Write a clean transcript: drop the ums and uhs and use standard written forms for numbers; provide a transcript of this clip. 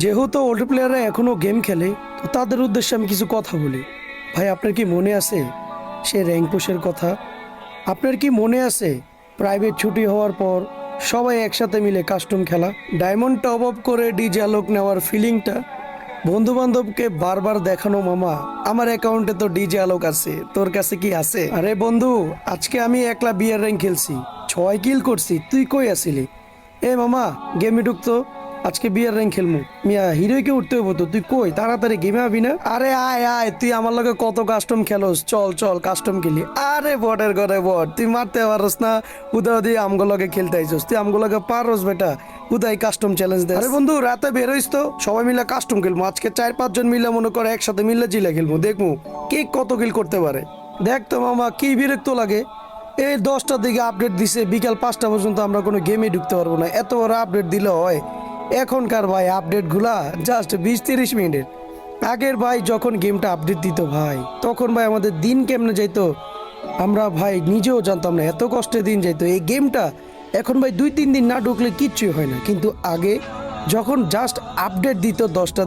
যেহেতু ওল্ড প্লেয়াররা এখনো গেম খেলে, তো তাদের উদ্দেশ্যে আমি কিছু কথা বলি। ভাই, আপনার কি মনে আছে সে র্যাঙ্ক পুশের কথা? আপনার কি মনে আছে প্রাইভেট ছুটি হওয়ার পর সবাই একসাথে মিলে কাস্টম খেলা, ডায়মন্ড টপ আপ করে ডিজে আলোক নেওয়ার ফিলিংটা, বন্ধু বান্ধবকে বারবার দেখানো, মামা আমার অ্যাকাউন্টে তো ডিজে আলোক আছে, তোর কাছে কি আছে? আরে বন্ধু, আজকে আমি একলা বিয়ার র্যাঙ্ক খেলছি, 6 কিল করছি, তুই কই আছিলি? এ মামা, গেমে ঢুকতো, আজকে বিয়ার র্যাঙ্ক খেলমু। মিয়া হিরোইকে উঠতে হইব তো, তুই কই তাড়াতাড়ি গেমে আবি না? আরে আয় আয়, তুই আমার লগে কত কাস্টম খেলোস, চল চল কাস্টম খেলি। আরে বটের ঘরে বট, তুই মারতে পারস না, উদা দিয়ে আমগো লগে খেলতে আইছস, তুই আমগো লগে পারস বেটা, উদাই কাস্টম চ্যালেঞ্জ দে। আরে বন্ধু, রাতে বের হইস তো, সবাই মিলে কাস্টম খেলবো আজকে, 4-5 জন মিলে মনে করে একসাথে মিলে জিলে খেলবো, দেখবো কে কত কিল করতে পারে। দেখ তো মামা, কি বিরক্ত লাগে, এই 10টার দিকে আপডেট দিছে, বিকাল 5টা পর্যন্ত আমরা কোনো গেমে ঢুকতে পারবো না, এত বড় আপডেট দিলে হয়? এখনকার ভাই আপডেট গুলা জাস্ট 20-30 মিনিটের। আগের ভাই যখন গেমটা আপডেট দিত ভাই, তখন ভাই আমাদের দিন কেমনে যাইতো আমরা ভাই নিজেও জানতাম না, এত কষ্টে দিন যাইতো এই গেমটা। এখন ভাই 2-3 দিন না ঢুকলে কিচ্ছুই হয় না, কিন্তু আগে যখন জাস্ট আপডেট দিত 10টা